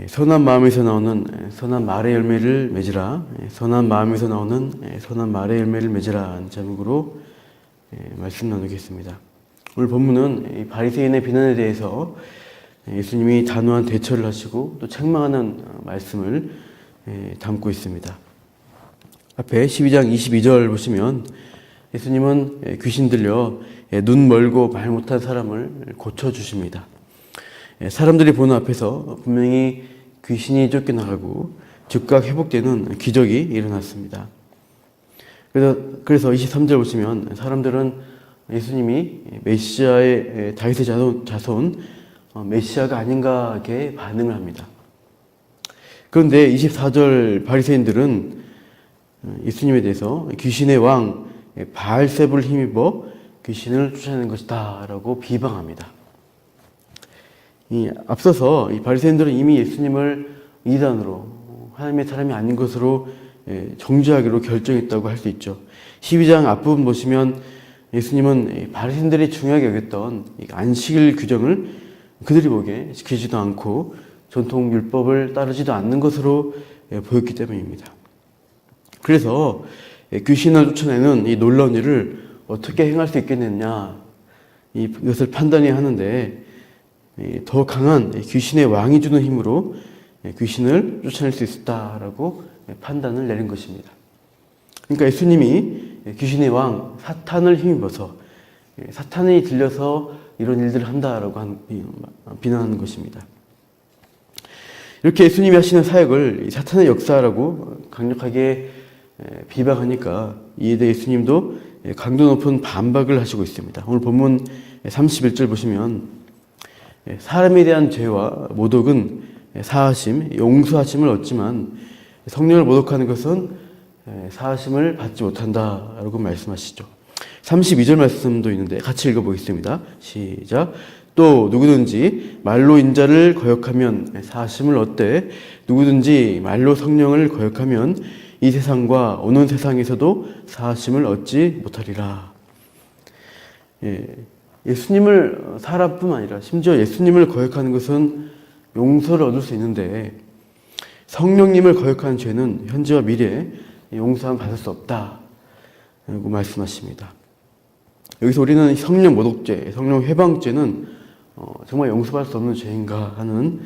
선한 마음에서 나오는 선한 말의 열매를 맺으라. 선한 마음에서 나오는 선한 말의 열매를 맺으라 하는 제목으로 말씀 나누겠습니다. 오늘 본문은 바리새인의 비난에 대해서 예수님이 단호한 대처를 하시고 또 책망하는 말씀을 담고 있습니다. 앞에 12장 22절 보시면 예수님은 귀신 들려 눈 멀고 말 못한 사람을 고쳐주십니다. 사람들이 보는 앞에서 분명히 귀신이 쫓겨나가고 즉각 회복되는 기적이 일어났습니다. 그래서 23절 보시면 사람들은 예수님이 메시아의 다윗의 자손 메시아가 아닌가 하게 반응을 합니다. 그런데 24절 바리새인들은 예수님에 대해서 귀신의 왕 바알세불을 힘입어 귀신을 쫓아내는 것이다 라고 비방합니다. 앞서서 이 바리새인들은 이미 예수님을 이단으로 하나님의 사람이 아닌 것으로 정죄하기로 결정했다고 할 수 있죠. 12장 앞부분 보시면 예수님은 바리새인들이 중요하게 여겼던 안식일 규정을 그들이 보기에 지키지도 않고 전통 율법을 따르지도 않는 것으로 보였기 때문입니다. 그래서 귀신을 쫓아내는 이 놀라운 일을 어떻게 행할 수 있겠느냐 이것을 판단해야 하는데 더 강한 귀신의 왕이 주는 힘으로 귀신을 쫓아낼 수 있었다라고 판단을 내린 것입니다. 그러니까 예수님이 귀신의 왕 사탄을 힘입어서 사탄이 들려서 이런 일들을 한다라고 비난하는 것입니다. 이렇게 예수님이 하시는 사역을 사탄의 역사라고 강력하게 비방하니까 이에 대해 예수님도 강도 높은 반박을 하시고 있습니다. 오늘 본문 31절 보시면 사람에 대한 죄와 모독은 사하심, 용서하심을 얻지만 성령을 모독하는 것은 사하심을 받지 못한다라고 말씀하시죠. 32절 말씀도 있는데 같이 읽어보겠습니다. 시작. 또 누구든지 말로 인자를 거역하면 사하심을 얻되 누구든지 말로 성령을 거역하면 이 세상과 오는 세상에서도 사하심을 얻지 못하리라. 예수님을 사람뿐만 아니라 심지어 예수님을 거역하는 것은 용서를 얻을 수 있는데 성령님을 거역하는 죄는 현재와 미래에 용서함 받을 수 없다라고 말씀하십니다. 여기서 우리는 성령 모독죄, 성령 회방죄는 정말 용서받을 수 없는 죄인가 하는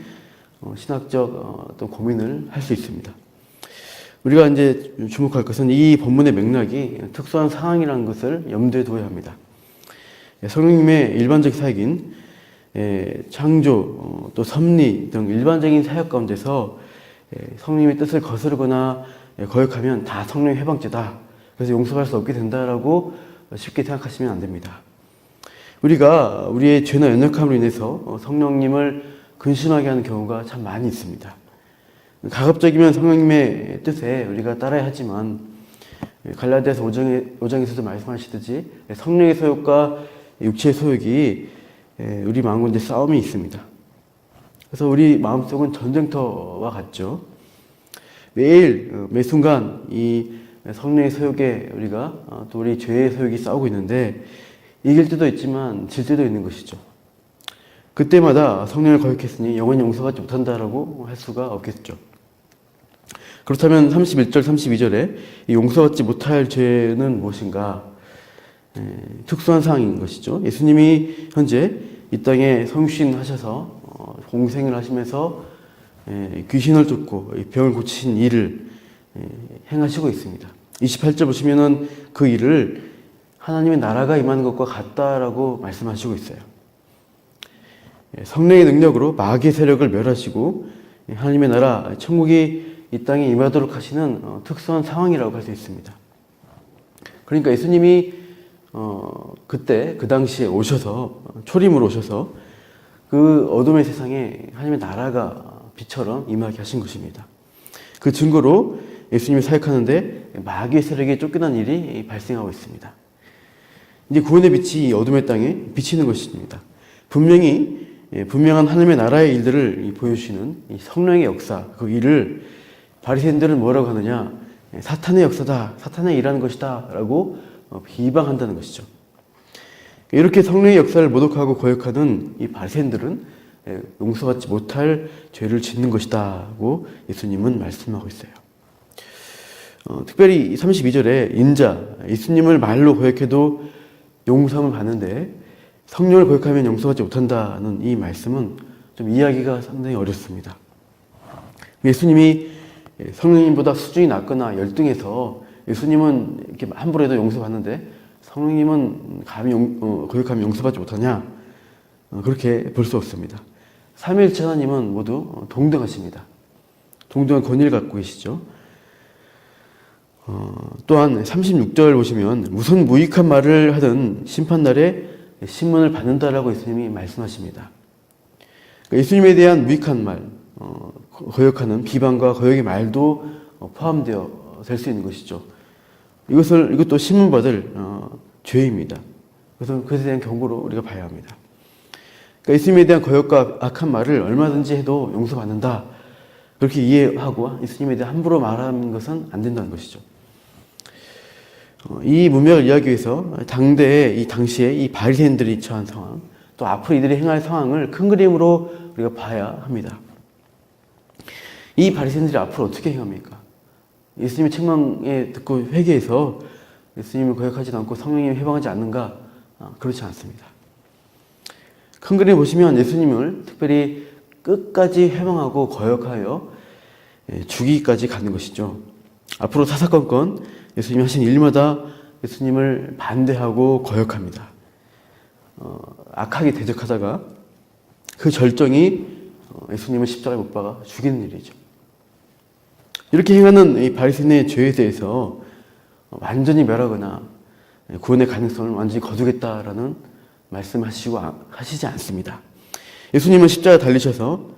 신학적 어떤 고민을 할 수 있습니다. 우리가 이제 주목할 것은 이 본문의 맥락이 특수한 상황이라는 것을 염두에 둬야 합니다. 성령님의 일반적 사역인 창조, 또 섭리 등 일반적인 사역 가운데서 성령님의 뜻을 거스르거나 거역하면 다 성령 회방죄다. 그래서 용서할 수 없게 된다라고 쉽게 생각하시면 안 됩니다. 우리가 우리의 죄나 연약함으로 인해서 성령님을 근심하게 하는 경우가 참 많이 있습니다. 가급적이면 성령님의 뜻에 우리가 따라야 하지만 갈라디아서 5장에서도 말씀하시듯이 성령의 소욕과 육체의 소욕이 우리 마음 가운데 싸움이 있습니다. 그래서 우리 마음속은 전쟁터와 같죠. 매 순간 이 성령의 소욕에 우리가 또 우리 죄의 소욕이 싸우고 있는데 이길 때도 있지만 질 때도 있는 것이죠. 그때마다 성령을 거역했으니 영원히 용서받지 못한다라고 할 수가 없겠죠. 그렇다면 31절, 32절에 용서받지 못할 죄는 무엇인가? 특수한 상황인 것이죠. 예수님이 현재 이 땅에 성육신하셔서 공생을 하시면서 귀신을 쫓고 병을 고치신 일을 행하시고 있습니다. 28절 보시면은 그 일을 하나님의 나라가 임하는 것과 같다라고 말씀하시고 있어요. 성령의 능력으로 마귀의 세력을 멸하시고 하나님의 나라, 천국이 이 땅에 임하도록 하시는 특수한 상황이라고 할 수 있습니다. 그러니까 예수님이 그때 그 당시에 오셔서 초림으로 오셔서 그 어둠의 세상에 하나님의 나라가 빛처럼 임하게 하신 것입니다. 그 증거로 예수님이 사역하는데 마귀의 세력에 쫓겨난 일이 발생하고 있습니다. 이제 구원의 빛이 이 어둠의 땅에 비치는 것입니다. 분명한 하나님의 나라의 일들을 보여주시는 이 성령의 역사, 그 일을 바리새인들은 뭐라고 하느냐? 사탄의 역사다, 사탄의 일하는 것이다 라고 비방한다는 것이죠. 이렇게 성령의 역사를 모독하고 거역하는 이 바리새인들은 용서받지 못할 죄를 짓는 것이다고 예수님은 말씀하고 있어요. 특별히 32절에 인자, 예수님을 말로 고백해도 용서함을 받는데 성령을 고백하면 용서받지 못한다는 이 말씀은 좀 이해하기가 상당히 어렵습니다. 예수님이 성령님보다 수준이 낮거나 열등해서 예수님은 이렇게 함부로 해도 용서받는데 성령님은 감히 고백하면 용서받지 못하냐? 그렇게 볼 수 없습니다. 삼위일체 하나님은 모두 동등하십니다. 동등한 권위를 갖고 계시죠. 또한 36절 보시면 무슨 무익한 말을 하든 심판날에 심문을 받는다라고 예수님이 말씀하십니다. 예수님에 대한 무익한 말, 거역하는 비방과 거역의 말도 포함되어 될 수 있는 것이죠. 이것도 심문받을 죄입니다. 그래서 그것에 대한 경고로 우리가 봐야 합니다. 그러니까 예수님에 대한 거역과 악한 말을 얼마든지 해도 용서받는다. 그렇게 이해하고 예수님에 대해 함부로 말하는 것은 안 된다는 것이죠. 이 문맥을 이야기하기 위해서 당시에 이 바리새인들이 처한 상황, 또 앞으로 이들이 행할 상황을 큰 그림으로 우리가 봐야 합니다. 이 바리새인들이 앞으로 어떻게 행합니까? 예수님의 책망에 듣고 회개해서 예수님을 거역하지 않고 성령님을 해방하지 않는가? 그렇지 않습니다. 큰 그림 보시면 예수님을 특별히 끝까지 해방하고 거역하여 죽이기까지 가는 것이죠. 앞으로 사사건건 예수님이 하신 일마다 예수님을 반대하고 거역합니다. 악하게 대적하다가 그 절정이 예수님을 십자가에 못 박아 죽이는 일이죠. 이렇게 행하는 이 바리새인의 죄에 대해서 완전히 멸하거나 구원의 가능성을 완전히 거두겠다라는 하시지 않습니다. 예수님은 십자가에 달리셔서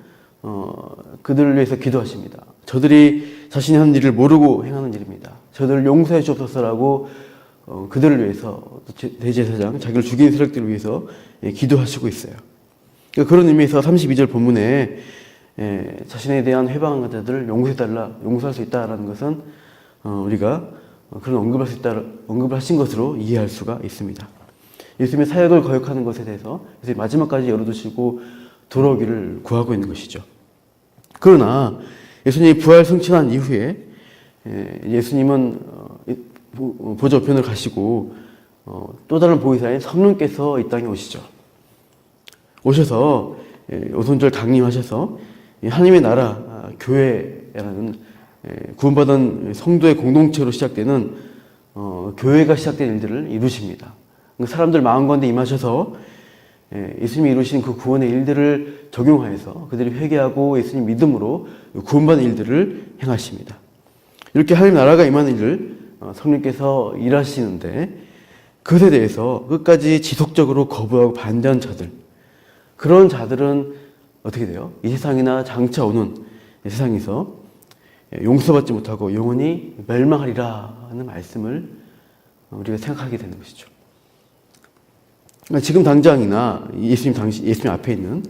그들을 위해서 기도하십니다. 저들이 자신이 하는 일을 모르고 행하는 일입니다. 저들을 용서해 주옵소서라고 그들을 위해서 대제사장, 자기를 죽인 세력들을 위해서 기도하시고 있어요. 그런 의미에서 32절 본문에 자신에 대한 회방한 자들을 용서할 수 있다라는 것은 우리가 그런 언급을 하신 것으로 이해할 수가 있습니다. 예수님의 사역을 거역하는 것에 대해서 마지막까지 열어두시고 돌아오기를 구하고 있는 것이죠. 그러나 예수님이 부활 승천한 이후에 예수님은 보좌 우편을 가시고 또 다른 보혜사인 성령께서 이 땅에 오셔서 오순절 강림하셔서 하나님의 나라 교회라는 구원받은 성도의 공동체로 시작되는 교회가 시작된 일들을 이루십니다. 사람들 마음 가운데 임하셔서 예수님이 이루신 그 구원의 일들을 적용하여서 그들이 회개하고 예수님 믿음으로 구원받은 일들을 행하십니다. 이렇게 하나님 나라가 임하는 일을 성령께서 일하시는데 그것에 대해서 끝까지 지속적으로 거부하고 반대한 자들, 그런 자들은 어떻게 돼요? 이 세상이나 장차 오는 세상에서 용서받지 못하고 영원히 멸망하리라 하는 말씀을 우리가 생각하게 되는 것이죠. 지금 당장이나 예수님 앞에 있는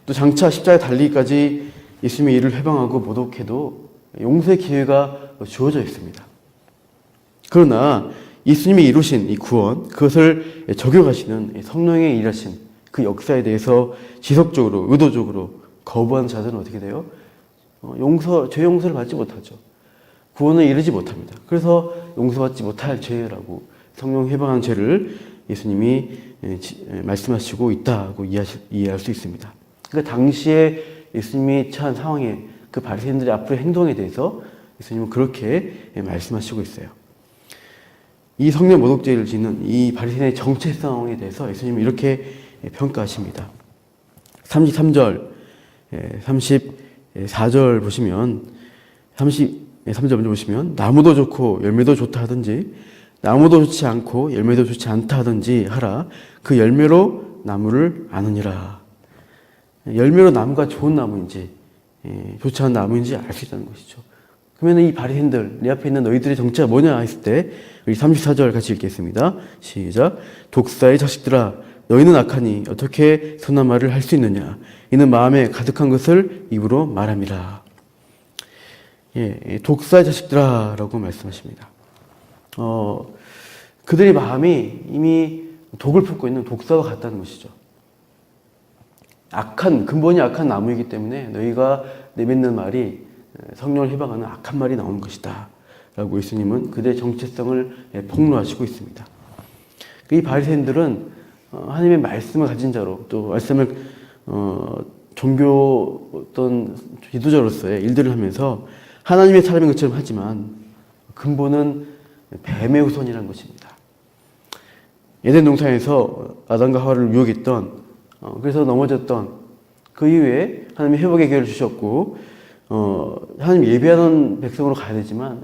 또 장차 십자가에 달리기까지 예수님의 일을 회방하고 모독해도 용서의 기회가 주어져 있습니다. 그러나 예수님이 이루신 이 구원, 그것을 적용하시는 성령의 일하심, 그 역사에 대해서 지속적으로, 의도적으로 거부하는 자들은 어떻게 돼요? 죄 용서를 받지 못하죠. 구원을 이루지 못합니다. 그래서 용서받지 못할 죄라고 성령 해방한 죄를 예수님이 말씀하시고 있다고 이해할 수 있습니다. 그러니까 당시에 예수님이 처한 상황에 그 바리새인들의 앞으로의 행동에 대해서 예수님은 그렇게 말씀하시고 있어요. 이 성령 모독죄를 짓는 이 바리새인의 정체성에 대해서 예수님은 이렇게 평가하십니다. 33절, 34절 보시면 33절 먼저 보시면 나무도 좋고 열매도 좋다 하든지 나무도 좋지 않고 열매도 좋지 않다 하든지 하라. 그 열매로 나무를 아느니라. 열매로 나무가 좋은 나무인지 좋지 않은 나무인지 알 수 있다는 것이죠. 그러면 이 바리새인들, 내 앞에 있는 너희들의 정체가 뭐냐 했을 때 우리 34절 같이 읽겠습니다. 시작. 독사의 자식들아 너희는 악하니 어떻게 선한 말을 할 수 있느냐. 이는 마음에 가득한 것을 입으로 말함이라. 독사의 자식들아 라고 말씀하십니다. 그들의 마음이 이미 독을 품고 있는 독사와 같다는 것이죠. 근본이 악한 나무이기 때문에 너희가 내뱉는 말이 성령을 해방하는 악한 말이 나오는 것이다 라고 예수님은 그들의 정체성을 폭로하시고 있습니다. 이 바리새인들은 하나님의 말씀을 가진 자로 또 말씀을 종교 어떤 지도자로서의 일들을 하면서 하나님의 사람인 것처럼 하지만 근본은 뱀의 후손이라는 것입니다. 에덴 동산에서 아담과 하와를 유혹했던 그래서 넘어졌던 그 이후에 하나님이 회복의 기회를 주셨고 하나님 예배하는 백성으로 가야 되지만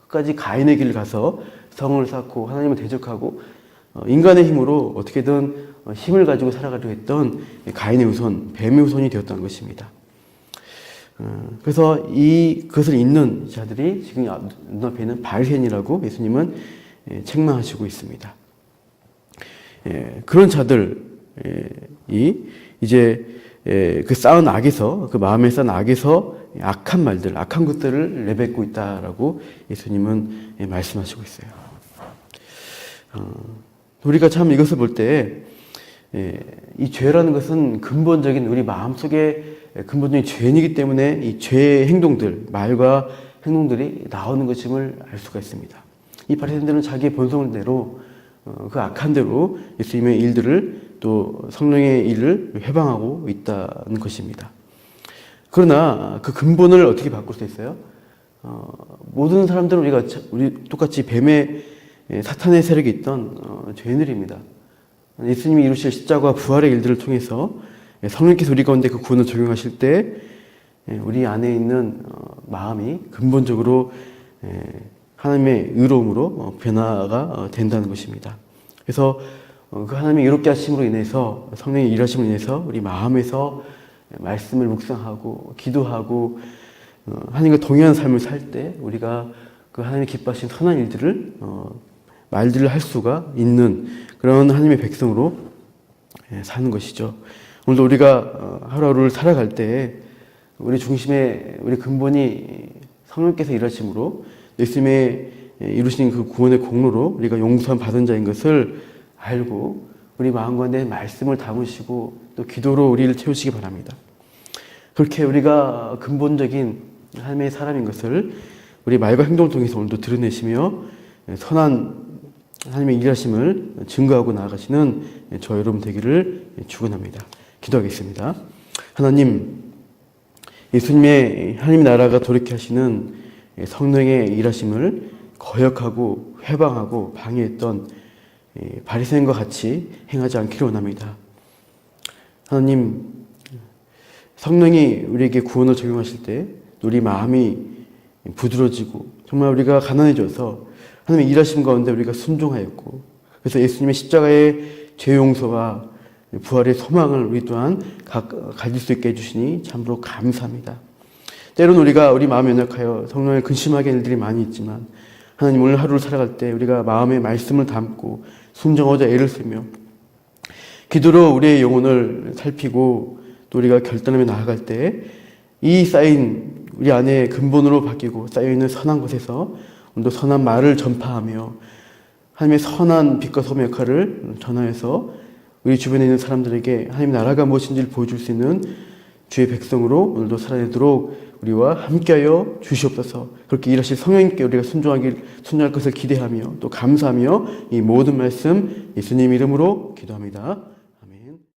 끝까지 가인의 길을 가서 성을 쌓고 하나님을 대적하고 인간의 힘으로 어떻게든 힘을 가지고 살아가려고 했던 가인의 후손, 뱀의 후손이 되었다는 것입니다. 그래서 그것을 잇는 자들이 지금 눈앞에 있는 바리새인이라고 예수님은 책망하시고 있습니다. 그런 자들이 이제 그 쌓은 악에서 그 마음에 쌓은 악에서 악한 말들, 악한 것들을 내뱉고 있다라고 예수님은 말씀하시고 있어요. 우리가 참 이것을 볼 때 이 죄라는 것은 근본적인 우리 마음속에 근본적인 죄이기 때문에 이 죄의 행동들, 말과 행동들이 나오는 것임을 알 수가 있습니다. 이 바리새인들은 자기의 본성을 대로 그 악한 대로 예수님의 일들을 또 성령의 일을 회방하고 있다는 것입니다. 그러나 그 근본을 어떻게 바꿀 수 있어요? 모든 사람들은 우리 똑같이 뱀의 사탄의 세력이 있던 죄인들입니다. 예수님이 이루실 십자가와 부활의 일들을 통해서 성령께서 우리 가운데 그 구원을 적용하실 때 우리 안에 있는 마음이 근본적으로 하나님의 의로움으로 변화가 된다는 것입니다. 그래서 그 하나님의 의롭게 하심으로 인해서 성령의 일하심으로 인해서 우리 마음에서 말씀을 묵상하고 기도하고 하나님과 동행하는 삶을 살 때 우리가 그 하나님의 기뻐하신 선한 일들을 말들을 할 수가 있는 그런 하나님의 백성으로 사는 것이죠. 오늘도 우리가 하루하루를 살아갈 때 우리 중심에 우리 근본이 성령께서 일하심으로 예수님의 이루신 그 구원의 공로로 우리가 용서함 받은 자인 것을 알고 우리 마음 가운데 말씀을 담으시고 또 기도로 우리를 채우시기 바랍니다. 그렇게 우리가 근본적인 하나님의 사람인 것을 우리 말과 행동을 통해서 오늘도 드러내시며 선한 하나님의 일하심을 증거하고 나아가시는 저 여러분 되기를 축원합니다. 기도하겠습니다. 하나님, 예수님의 하나님 나라가 돌이켜 하시는 성령의 일하심을 거역하고 회방하고 방해했던 바리새인과 같이 행하지 않기를 원합니다. 하나님, 성령이 우리에게 구원을 적용하실 때 우리 마음이 부드러지고 정말 우리가 가난해져서 하나님의 일하심 가운데 우리가 순종하였고 그래서 예수님의 십자가의 죄 용서와 부활의 소망을 우리 또한 가질 수 있게 해주시니 참으로 감사합니다. 때로는 우리가 우리 마음에 연약하여 성령을 근심하게 할 일들이 많이 있지만 하나님 오늘 하루를 살아갈 때 우리가 마음에 말씀을 담고 순종하자 애를 쓰며 기도로 우리의 영혼을 살피고 또 우리가 결단하며 나아갈 때 이 쌓인 우리 안에 근본으로 바뀌고 쌓여있는 선한 곳에서 오늘도 선한 말을 전파하며 하나님의 선한 빛과 소금의 역할을 전하여서 우리 주변에 있는 사람들에게 하나님의 나라가 무엇인지를 보여줄 수 있는 주의 백성으로 오늘도 살아내도록 우리와 함께하여 주시옵소서. 그렇게 일하실 성령님께 우리가 순종할 것을 기대하며 또 감사하며 이 모든 말씀 예수님 이름으로 기도합니다.